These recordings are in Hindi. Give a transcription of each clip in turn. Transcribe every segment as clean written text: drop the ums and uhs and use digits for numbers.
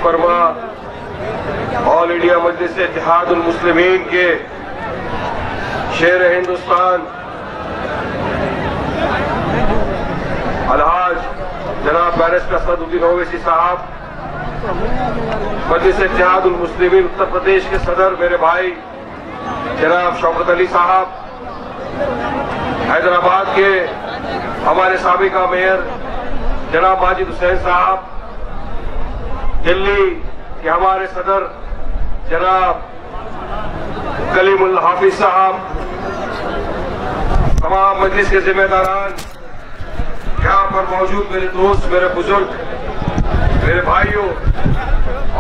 फरमा ऑल इंडिया मजलिस इत्तेहादुल मुस्लिमीन के शेर हिंदुस्तान अलहाज जनाब बैरिस्टर असदुद्दीन ओवैसी साहब, मजलिस इत्तेहादुल मुस्लिमीन उत्तर प्रदेश के सदर मेरे भाई जनाब शौकत अली साहब, हैदराबाद के हमारे साबिका मेयर जनाब माजिद हुसैन साहब, दिल्ली के हमारे सदर जनाब कलीमुल हाफिज साहब, तमाम मजलिस के जिम्मेदारान, यहाँ पर मौजूद मेरे दोस्त, मेरे बुजुर्ग, मेरे भाइयों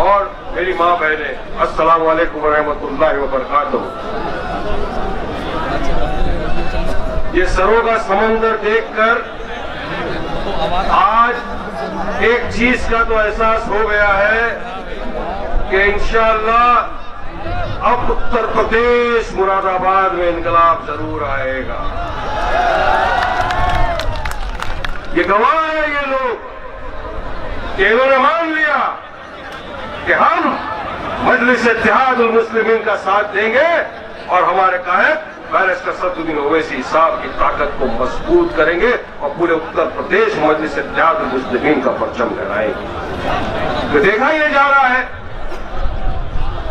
और मेरी माँ बहनें, अस्सलाम वालेकुम रहमतुल्लाहि व बरकातुहू। ये सरों का समंदर देखकर आज एक चीज का तो एहसास हो गया है कि इंशाअल्लाह अब उत्तर प्रदेश मुरादाबाद में इनकलाब जरूर आएगा। ये गवाह है ये लोग कि इन्होंने मान लिया कि हम मजलिस इत्तेहादुल मुस्लिमीन का साथ देंगे और हमारे कायद बैरिस्टर असदुद्दीन ओवैसी साहब की ताकत को मजबूत करेंगे और पूरे उत्तर प्रदेश मजलिस इत्तेहादुल मुस्लिमीन का परचम लहराएंगे। तो देखा ही जा रहा है,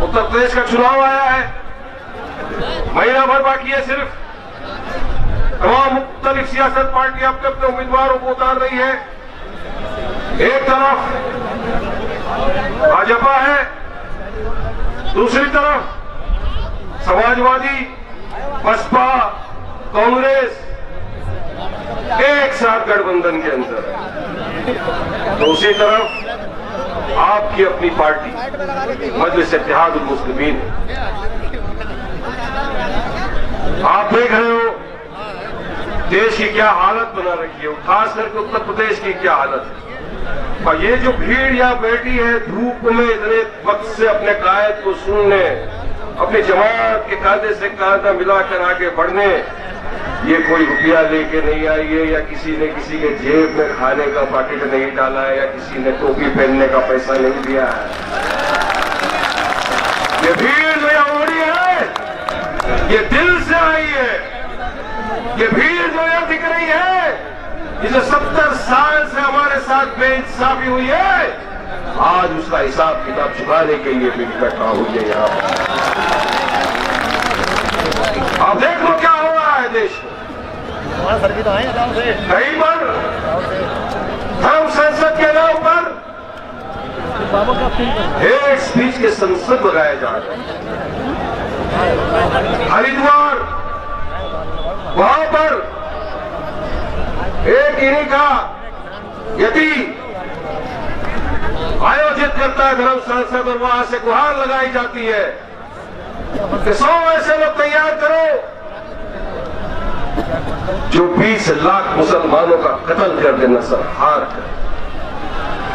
उत्तर प्रदेश का चुनाव आया है, महीना भर बाकी है सिर्फ। तमाम मुख्तलिफ सियासत पार्टियां अपने अपने उम्मीदवारों को उतार रही है। एक तरफ भाजपा है, दूसरी तरफ समाजवादी, बसपा, कांग्रेस एक साथ गठबंधन के अंदर है। दूसरी तरफ आपकी अपनी पार्टी मजलिस इत्तेहादुल मुस्लिमीन। आप देख रहे हो देश की क्या हालत बना रखी है, खास करके उत्तर प्रदेश की क्या हालत है। और ये जो भीड़ यहाँ बैठी है धूप में इतने वक्त से अपने कायद को सुनने, अपनी जमात के कायदे से कायदा मिलाकर आगे बढ़ने, ये कोई रुपया लेके नहीं आई है या किसी ने किसी के जेब में खाने का पैकेट नहीं डाला है या किसी ने टोपी पहनने का पैसा नहीं दिया है। ये भीड़ जो यहाँ उमड़ी है ये दिल से आई है। ये भीड़ जो यहाँ दिख रही है, जिसे 70 साल से हमारे साथ बेइंसाफी हुई है, आज उसका हिसाब किताब चुकाने के लिए भी बैठा हुई है यहाँ पर। आप देख लो क्या हो रहा है देश में। कहीं पर धर्म संसद के नाम पर हेट स्पीच के संसद लगाए जा रहे हैं। हरिद्वार वहां पर एक इन्हीं का यदि आयोजित करता है धर्म संसद और वहां से गुहार लगाई जाती है कि 100 ऐसे लोग तैयार करो जो 20 लाख मुसलमानों का कत्ल कर देना संहार कर।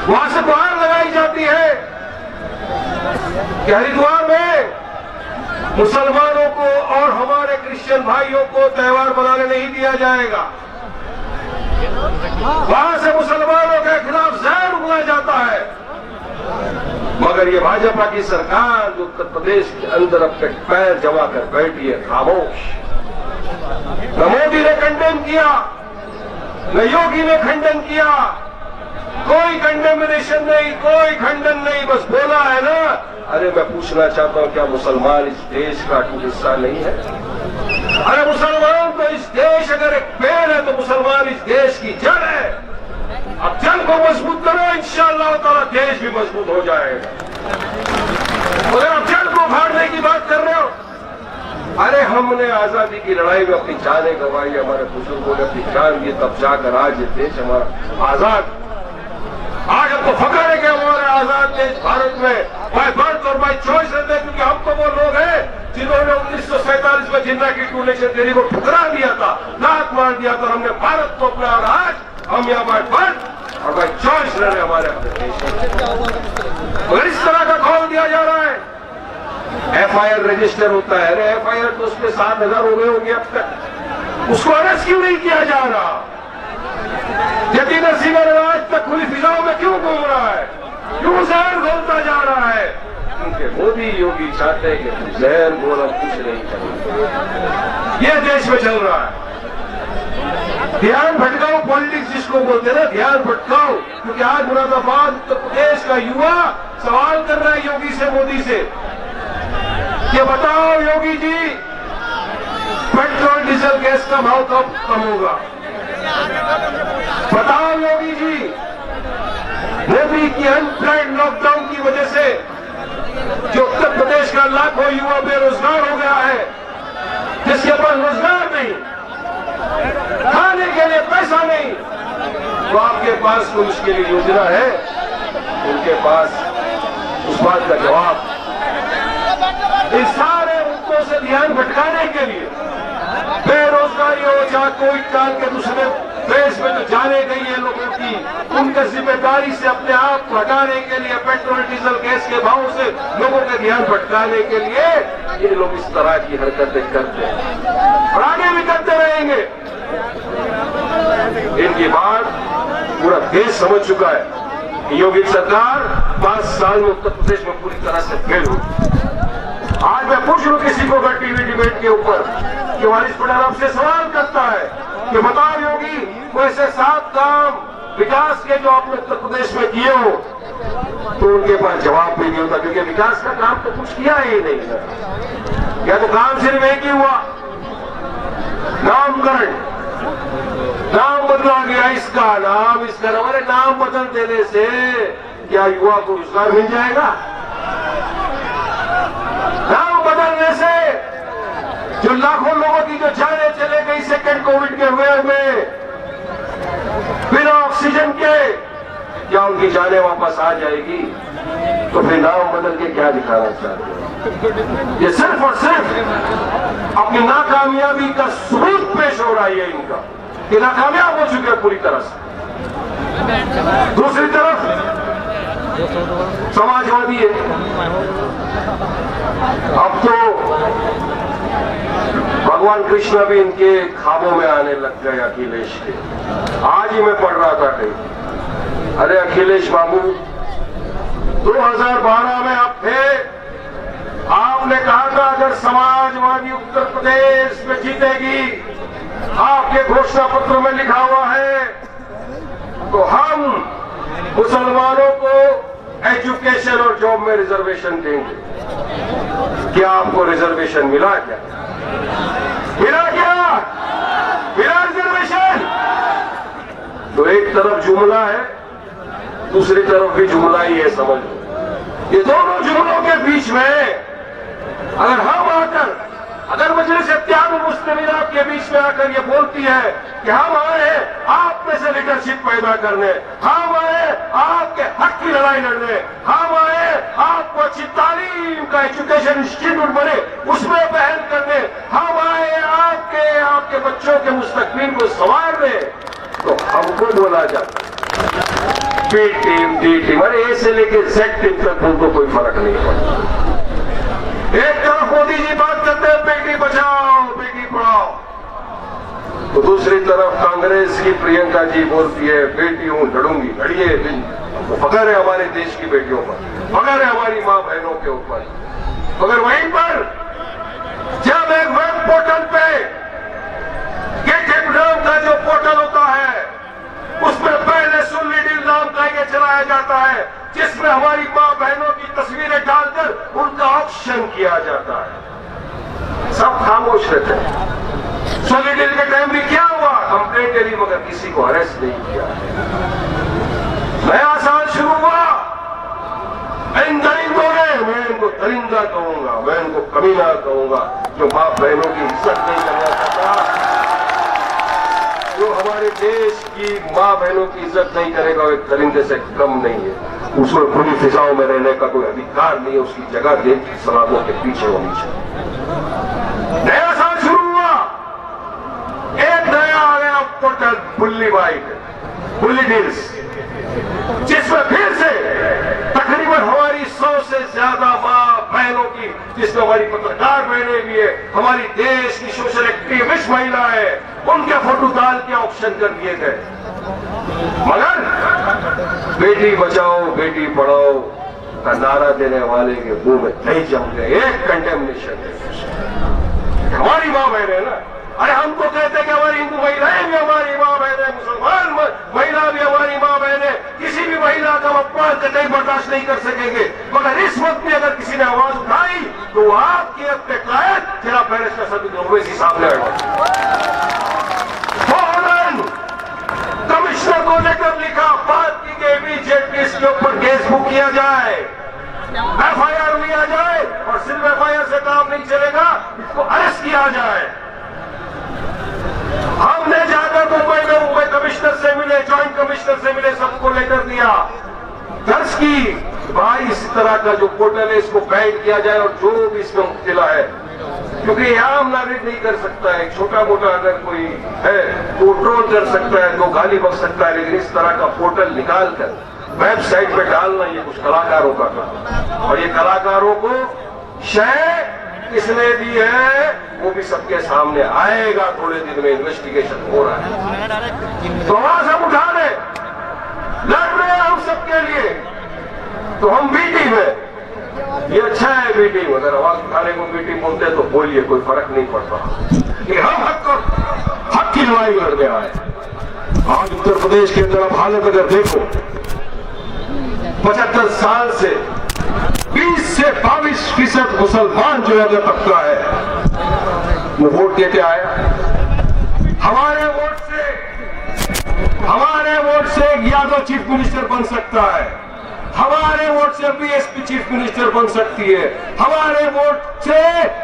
वहां से गुहार लगाई जाती है कि हरिद्वार में मुसलमानों को और हमारे क्रिश्चियन भाइयों को त्योहार मनाने नहीं दिया जाएगा। वहां से मुसलमानों के खिलाफ जहर उगला जाता है। मगर ये भाजपा की सरकार जो उत्तर प्रदेश के अंदर अपने पैर जमा कर बैठी है, खामोश। न मोदी ने खंडन किया, न योगी ने खंडन किया, कोई कंडेमिनेशन नहीं, कोई खंडन नहीं, बस बोला है ना। अरे मैं पूछना चाहता हूं क्या मुसलमान इस देश का अटूट हिस्सा नहीं है? अरे मुसलमान तो इस देश अगर एक पेड़ है तो मुसलमान इस देश की जड़ है। अब जड़ को मजबूत करो, इंशाअल्लाह ताला देश भी मजबूत हो जाएगा। अगर आप जड़ को फाड़ने की बात कर रहे हो, अरे हमने आजादी की लड़ाई में अपनी जानें गंवाई, हमारे बुजुर्गों ने अपनी जान दी, तब जाकर आज ये देश हमारा आजाद। आज हमको फख्र है कि हमारे आजाद देश भारत में बाय बर्थ और बाय चॉइस रहते हैं, क्योंकि हम तो वो लोग हैं जिन्होंने 1947 में जिन्ना की टू नेशन थ्योरी को ठुकरा दिया था, लात मार दिया था। हमने भारत को अपना, और आज हम यहाँ बाय बर्थ और बाय चॉइस रह रहे हमारे अपने देश में। अगर इस तरह का कॉल दिया जा रहा है, FIR रजिस्टर होता है, अरे FIR तो उसमें 7,000 हो गए होंगे अब तक, उसको अरेस्ट क्यों नहीं किया जा रहा? यकीन सिंगर आज तक खुली फिजाओं में क्यों घूम रहा है? क्यों जहर घोलता जा रहा है? क्योंकि मोदी योगी चाहते हैं कि जहर घोला कुछ नहीं करें। ये देश में चल रहा है। ध्यान भटकाओ पॉलिटिक्स जिसको बोलते हैं ना, ध्यान भटकाओ। क्योंकि आज मुरादाबाद उत्तर प्रदेश का युवा सवाल कर रहा है योगी से, मोदी से कि बताओ Yogi ji, petrol diesel gas का भाव कब कम होगा? बताओ योगी जी, मोदी की अनप्लान्ड लॉकडाउन की वजह से जो उत्तर प्रदेश का लाखों युवा बेरोजगार हो गया है, जिसके पास रोजगार नहीं, खाने के लिए पैसा नहीं, तो आपके पास कोई उसके लिए योजना है? उनके पास उस बात का जवाब। इस सारे मुद्दों से ध्यान भटकाने के लिए, बेरोजगारी हो चाहे कोई काल के दूसरे देश में जो जाने गई है लोगों की, उनके जिम्मेदारी से अपने आप को हटाने के लिए, पेट्रोल डीजल गैस के भाव से लोगों का ध्यान भटकाने के लिए ये लोग इस तरह की हरकतें करते हैं और आगे भी करते रहेंगे। इनकी बात पूरा देश समझ चुका है कि योगी सरकार 5 साल में उत्तर प्रदेश में पूरी तरह से फेल हुई। आज मैं पूछ लूं किसी को अगर टीवी डिबेट के ऊपर कि वारिस पटेल आपसे सवाल करता है कि बताओ योगी, वो ऐसे 7 काम विकास के जो आपने उत्तर प्रदेश में किए हो, तो उनके पास जवाब भी नहीं होता, क्योंकि विकास का काम तो कुछ किया ही नहीं। या तो काम सिर्फ एक ही हुआ, नामकरण, नाम बदला गया, इसका नाम, इसका नाम। अरे नाम बदल देने से क्या युवा को रोजगार मिल जाएगा? नाम बदलने से जो लाखों लोगों की जो जाने चले गई सेकेंड कोविड के हुए में बिना ऑक्सीजन के, क्या उनकी जाने वापस आ जाएगी? तो फिर नाम बदल के क्या दिखाना चाहते हैं? ये सिर्फ और सिर्फ अपनी नाकामयाबी का सबूत पेश हो रहा है इनका कि नाकामयाब हो चुके हैं पूरी तरह से। दूसरी तरफ समाजवादी है। अब तो भगवान कृष्ण भी इनके ख्वाबों में आने लग गए अखिलेश के। आज ही मैं पढ़ रहा था कहीं, अरे अखिलेश बाबू 2012 में आप थे, आपने कहा था अगर समाजवादी उत्तर प्रदेश में जीतेगी, आपके घोषणा पत्र में लिखा हुआ है, तो हम मुसलमानों को एजुकेशन और जॉब में रिजर्वेशन देंगे। क्या आपको रिजर्वेशन मिला? क्या मिला? क्या मिला रिजर्वेशन? तो एक तरफ जुमला है, दूसरी तरफ भी जुमला ही है, समझ लो। ये दोनों जुमलों के बीच में अगर हम आकर, अगर मजलिस इत्तेहाद मुस्लिमीन आपके बीच में आकर ये बोलती है कि हम आए आप में से लीडरशिप पैदा करने, हम आए आपके हक की लड़ाई लड़ने, हम आए आपको अच्छी तालीम का एजुकेशन इंस्टीट्यूट बने उसमें पहल करने, हम आए आपके बच्चों के मुस्तकबिल को संवारने, तो हमको बोला जाता है बी टीम, डी टीम। अरे ए से लेके जेड टीम तक उनको कोई फर्क नहीं पड़ता। एक तरफ मोदी जी बात करते हैं बेटी बचाओ बेटी पढ़ाओ, तो दूसरी तरफ कांग्रेस की प्रियंका जी बोलती है बेटी हूं, लड़ूंगी, लड़िए। तो फख्र है हमारे देश की बेटियों पर, फख्र है हमारी मां बहनों के ऊपर। मगर वहीं पर जब एक वेब पोर्टल पे गेटअप का जो पोर्टल होता है, उसमें पहले सुन्नी डील नाम का ये चलाया जाता है, जिसमें हमारी मां बहनों की तस्वीरें डालकर उनका ऑक्शन किया जाता है, सब खामोश रहते हैं। सुन्नी डील के टाइम भी क्या हुआ? कंप्लेंट करी मगर किसी को अरेस्ट नहीं किया। नया साल शुरू हुआ, इन दरिंदों ने, मैं इनको दरिंदा कहूंगा, मैं इनको कमीना कहूंगा, जो मां बहनों की इज्जत नहीं करना चाहता, जो हमारे देश की मां बहनों की इज्जत नहीं करेगा, वो एक दरिंदे से कम नहीं है। उसमें खुली फिजाओं में रहने का कोई अधिकार नहीं है, उसकी जगह देश की सलाखों के पीछे होनी चाहिए। नया साल शुरू हुआ, एक नया आ गया पोर्टल बुल्ली बाइक, बुल्ली डील्स, जिसमें फिर से तकरीबन हमारी 100 से ज्यादा मां बहनों की, जिसमें हमारी पत्रकार बहनें भी है, हमारी देश की सोशल एक्टिविस्ट महिला है, उनके फोटो डाल के ऑप्शन कर दिए गए। मगर बेटी बचाओ बेटी पढ़ाओ का नारा देने वाले के मुंह में दही जम गए। एक कंडेमनेशन हमारी माँ बहन है ना। अरे हम तो कहते हैं कि हमारी हिंदू महिलाएं भी हमारी माँ बहन है, मुसलमान महिला भी हमारी माँ बहन है। किसी भी महिला का अपमान कतई बर्दाश्त नहीं कर सकेंगे, मगर इस वक्त में अगर किसी ने आवाज उठाई तो आपकी हद पे कायद तेरा बैरिस्टर सदुद्दीन ओवैसी सामने आएगा। कमिश्नर को लेकर लिखा, बात की गई बीजेपी इसके ऊपर केस बुक किया जाए, एफआईआर लिया जाए, और सिर्फ एफआईआर से काम नहीं चलेगा, इसको अरेस्ट किया जाए। हमने जाकर मुंबई में मुंबई कमिश्नर से मिले, ज्वाइंट कमिश्नर से मिले, सबको लेकर दिया, दर्ज की भाई इस तरह का जो पोर्टल है इसको बैन किया जाए और जो भी इसमें मुब्तला है, क्योंकि आम नागरिक नहीं कर सकता है। छोटा मोटा अगर कोई है तो ट्रोल कर सकता है, तो गाली बक सकता है, लेकिन इस तरह का पोर्टल निकाल कर वेबसाइट पे डालना ये कुछ कलाकारों का काम। और ये कलाकारों को शय किसने दी है वो भी सबके सामने आएगा। थोड़े दिन में इन्वेस्टिगेशन हो रहा है, तो आवाज हम उठा रहे, लड़ रहे हैं हम सबके लिए। तो हम बी टीम है, ये अच्छा है बी टीम। अगर आवाज उठाने को बी टीम बोलते हैं तो बोलिए, कोई फर्क नहीं पड़ता कि हम हक की लड़ाई लड़ने आए। आज उत्तर प्रदेश के अंदर अब हालत अगर देखो, 75 साल से 20 से 22% मुसलमान जो है तबका है वो वोट देते आया। हमारे वोट से यादव चीफ मिनिस्टर बन सकता है, हमारे वोट से बीएसपी चीफ मिनिस्टर बन सकती है, हमारे वोट से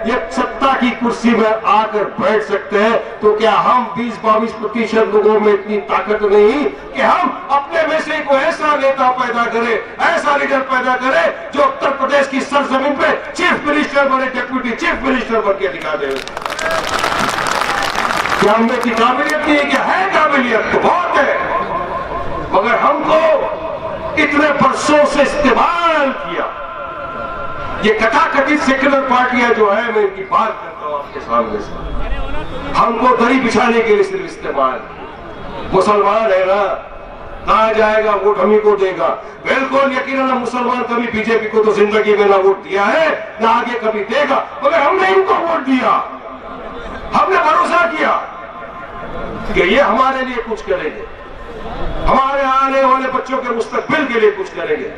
ये सत्ता की कुर्सी में आकर बैठ सकते हैं। तो क्या हम 20-22% लोगों में इतनी ताकत नहीं कि हम अपने में से कोई ऐसा नेता पैदा करें, ऐसा लीडर पैदा करें जो उत्तर प्रदेश की सरजमीन पे चीफ मिनिस्टर बने, डिप्यूटी चीफ मिनिस्टर बन के दिखा दे। क्या हम में की काबिलियत नहीं है? क्या है काबिलियत? तो बहुत है, मगर हमको इतने वर्षों से इस्तेमाल किया। ये कथाकथित सेक्युलर पार्टियां जो है, मैं इनकी बात करता हूं आपके सामने से, हमको दरी बिछाने के लिए सिर्फ इस्तेमाल। मुसलमान है ना, कहा जाएगा वोट हम ही को देगा। बिल्कुल यकीनन मुसलमान कभी बीजेपी को तो जिंदगी में ना वोट दिया है, ना आगे कभी देगा, मगर हमने इनको वोट दिया। हमने भरोसा किया कि ये हमारे लिए कुछ करेंगे, हमारे आने वाले बच्चों के मुस्तकबिल के लिए कुछ करेंगे।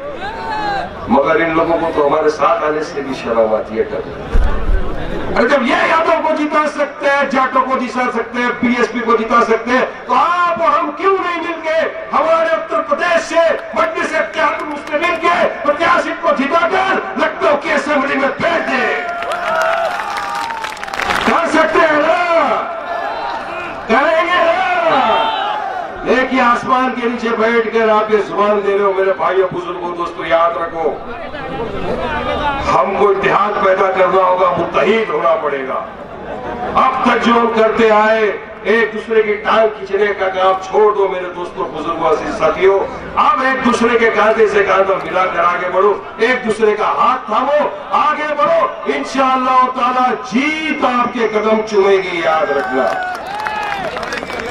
मगर इन लोगों को तो हमारे साथ आने से भी शर्म आती है। अरे जब ये यादव को जिता सकते हैं, जाटों को जिता सकते हैं, बीएसपी को जिता सकते हैं, तो आप और हम क्यों नहीं मिलके हमारे उत्तर प्रदेश से मजलिस इत्तेहादुल मुस्लिमीन के प्रत्याशी को जिताकर लखनऊ की असेंबली में भेज दें? कर सकते हैं ना, करेंगे ना। देखिए आसमान के नीचे बैठकर आप ये जुबान दे रहे हो मेरे भाइयों बुजुर्गों दोस्तों, याद रखो हमको इत्तेहाद पैदा करना होगा, मुत्तहीद होना पड़ेगा। अब तक जो हम करते आए एक दूसरे की टांग खींचने का काम छोड़ दो मेरे दोस्तों बुजुर्गों अजीज साथियों। अब एक दूसरे के कांधे से कांधा मिलाकर आगे बढ़ो, एक दूसरे का हाथ थामो, आगे बढ़ो। इंशाअल्लाह ताला जीत आपके कदम चूमेगी, याद रखना।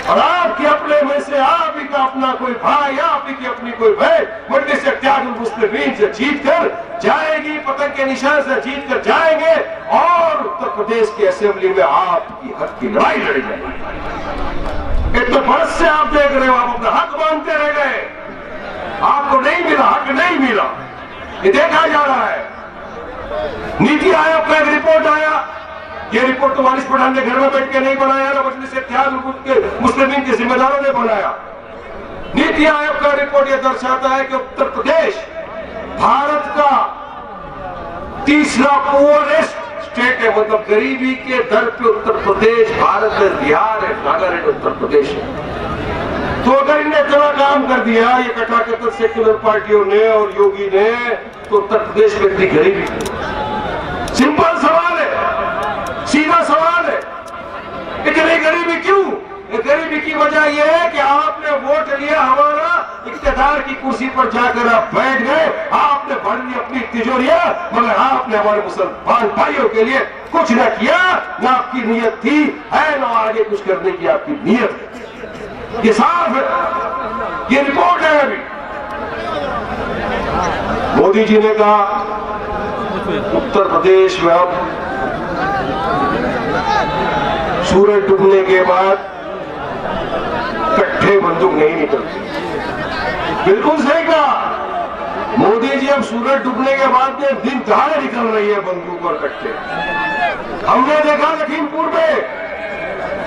और आपके अपने में से आप ही का अपना कोई भाई, आप ही की अपनी कोई बहन मजलिस इत्तेहादुल मुस्लिमीन से जीत कर जाएगी, पतंग के निशान से जीत कर जाएंगे और उत्तर प्रदेश की असेंबली में आपकी हक की लड़ाई लड़ी जाएगी। इतने बरस से आप देख रहे हो, आप अपना हक मांगते रह गए, आपको नहीं मिला, हक नहीं मिला, ये देखा जा रहा है। नीति आयोग का एक रिपोर्ट आया, ये रिपोर्ट तो वारिस पठान ने घर में बैठ के नहीं बनाया ना, मजलिस इत्तेहादुल मुस्लिमीन के जिम्मेदारों ने बनाया। नीति आयोग का रिपोर्ट यह दर्शाता है कि उत्तर प्रदेश भारत का तीसरा पुअरेस्ट स्टेट है, मतलब गरीबी के दर पे उत्तर प्रदेश भारत में बिहार है, नागालैंड उत्तर प्रदेश है। तो अगर इन्हें इतना काम कर दिया ये कटाकट सेक्युलर पार्टियों ने और योगी ने, तो उत्तर प्रदेश में इतनी गरीबी, सिंपल सवाल है, सीधा सवाल है, इतनी गरीबी क्यों? गरीबी की वजह यह है कि आपने वोट लिया, हमारा इख्तियार की कुर्सी पर जाकर आप बैठ गए, आपने भर ली अपनी तिजोरियां, मगर आपने हमारे मुसलमान भाइयों के लिए कुछ न किया, न आपकी नीयत थी है, न आगे कुछ करने की आपकी नीयत है। ये साफ है, ये रिपोर्ट है अभी मोदी जी ने कहा उत्तर प्रदेश में अब सूरज डूबने के बाद कट्ठे बंदूक नहीं निकलती। बिल्कुल सही कहा मोदी जी। अब सूरज डूबने के बाद में दिन दहाड़े निकल रही है बंदूक और कट्ठे। हमने देखा लखीमपुर में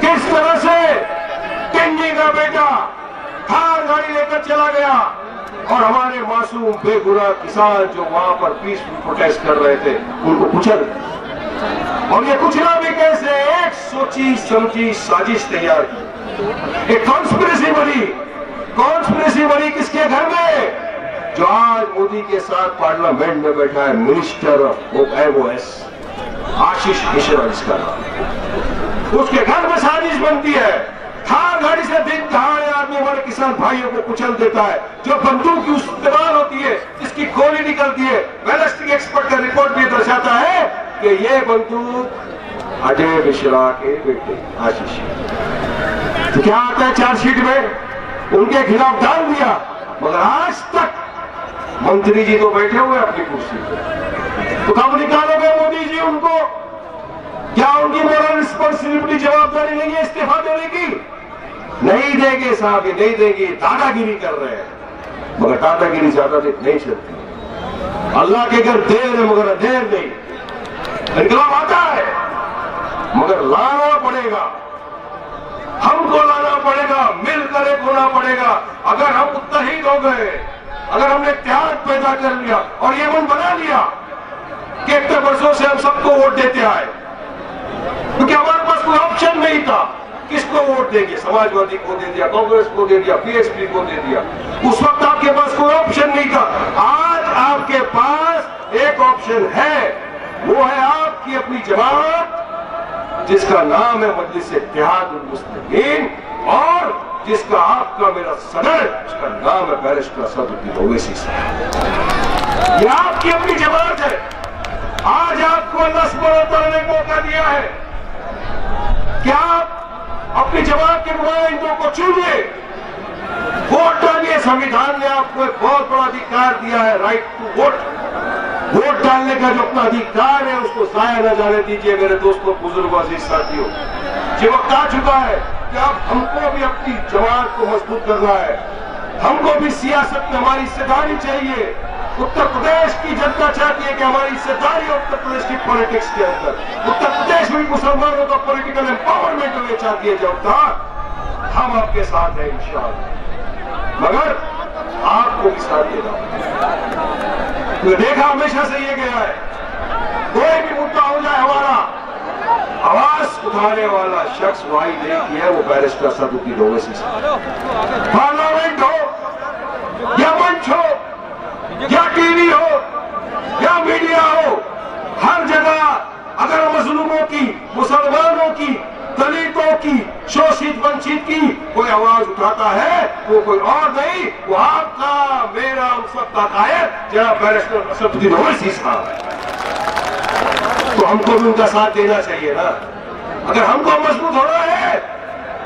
किस तरह से टेंगी का बेटा थार गाड़ी लेकर चला गया और हमारे मासूम बेगुनाह किसान जो वहां पर पीसफुल प्रोटेस्ट कर रहे थे उनको कुचल। और ये कुचला भी कैसे? एक सोची समझी साजिश तैयार की, एक कॉन्स्पिरेसी बनी किसके घर में? जो आज मोदी के साथ पार्लियामेंट में बैठा है minister of MOS Ashish Mishra जिसका नाम, उसके घर में साजिश बनती है। थार गाड़ी से दिन दहाड़े आदमी हमारे किसान भाइयों को कुचल देता है। जो बंदूक की इस्तेमाल होती है, जिसकी गोली निकलती है, बैलिस्टिक एक्सपर्ट का रिपोर्ट भी दर्शाता है कि ये बंदूक अजय मिश्रा के बेटे आशीष। तो क्या आता है चार्जशीट में? उनके खिलाफ डाल दिया, मगर आज तक मंत्री जी तो बैठे हुए अपनी कुर्सी पे। तो कब निकालोगे मोदी जी उनको? क्या उनकी मोरल रिस्पॉन्सिबिलिटी, जवाबदारी नहीं है इस्तीफा देने की? नहीं देंगे साहब, ये नहीं देंगे। दादागिरी कर रहे हैं, मगर दादागिरी ज्यादा देर नहीं चलती। अल्लाह के घर देर है मगर देर नहीं। इनकलाब आता है मगर लाना पड़ेगा, हमको लाना पड़ेगा, मिलकर एक होना पड़ेगा। अगर हम मुत्तहिद हो गए, अगर हमने इत्तेहाद पैदा कर लिया और ये मन बना लिया कि इतने वर्षों से हम सबको वोट देते आए, क्योंकि हमारे पास कोई ऑप्शन नहीं था। किसको वोट देंगे? समाजवादी को दे दिया, कांग्रेस को दे दिया, PSP को दे दिया। उस वक्त आपके पास कोई ऑप्शन नहीं था। आज आपके पास एक ऑप्शन है, वो है आपकी अपनी जमात जिसका नाम है मजलिस इत्तेहादुल मुस्लिमीन, और जिसका आपका मेरा सदर, उसका नाम है बैरिस्टर असदुद्दीन ओवैसी साहब। ये आपकी अपनी जमात है। आज आपको अल्लाह सुब्हानहू व तआला ने मौका दिया है कि आप अपनी जमात के नुमाइंदों को चुनिए, वोट डालिए। संविधान ने आपको एक बहुत बड़ा अधिकार दिया है, राइट टू वोट। वोट डालने का जो अपना अधिकार है उसको जाया न जाने दीजिए मेरे दोस्तों, बुजुर्गों, अजीज साथियों। ये वक्त आ चुका है कि अब हमको भी अपनी जमात को मजबूत करना है। हमको भी सियासत में हमारी हिस्सेदारी चाहिए। उत्तर प्रदेश की जनता चाहती है कि हमारी हिस्सेदारी उत्तर प्रदेश की पॉलिटिक्स के अंदर, उत्तर प्रदेश में मुसलमानों का पॉलिटिकल एम्पावरमेंट होना चाहती है। जब तक हम आपके साथ हैं इंशाअल्लाह, मगर आपको भी साथ देना। तो देखा हमेशा से ये गया है, कोई भी मुद्दा हो जाए हमारा, आवाज उठाने वाला शख्स वाहिद एक ही है, वो बैरिस्टर असदुद्दीन ओवैसी साहब। पार्लियामेंट हो या मंच हो या टीवी हो या मीडिया हो, हर जगह अगर मजलूमों की, मुसलमानों की, दलितों की, शोषित वंचित की कोई आवाज उठाता है, वो कोई और नहीं, वो आपका, मेरा, हम सबका कायद जनाब बैरिस्टर असदुद्दीन ओवैसी साहब है। तो हमको भी उनका साथ देना चाहिए ना। अगर हमको मजबूत होना है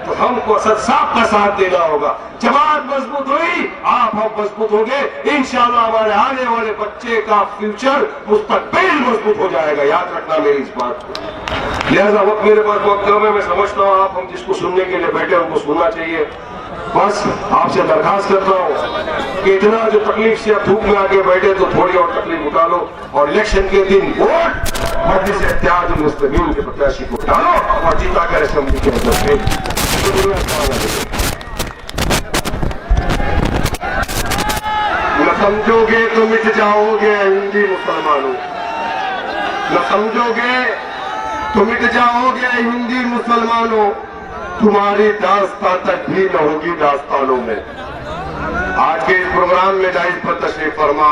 तो हमको असद साहब का साथ देना होगा। जमात मजबूत हुई, आप हम मजबूत होंगे, इंशाअल्लाह हमारे आने वाले बच्चे का फ्यूचर, मुस्तकबिल मजबूत हो जाएगा। याद रखना मेरी इस बात को। लिहाजा वक्त मेरे पास बहुत कम है, मैं समझता हूँ आप हम जिसको सुनने के लिए बैठे उनको सुनना चाहिए। बस आपसे दरखास्त करता हूँ कि इतना जो तकलीफ से आप धूप में आके बैठे तो थोड़ी और तकलीफ उठा लो, और इलेक्शन के दिन वोट मजलिस इत्तेहादुल मुस्लिमीन के प्रत्याशी को डालो और जीता कर असेंबली के अंदर भेज। न समझोगे तो मिट जाओगे हिंदी मुसलमानों, न समझोगे तो मिट जाओगे हिंदी मुसलमानों, तुम्हारी दास्तां तक भी न होगी दास्तानों में। आज के इस प्रोग्राम में जाहिर पर तशरीफ फरमा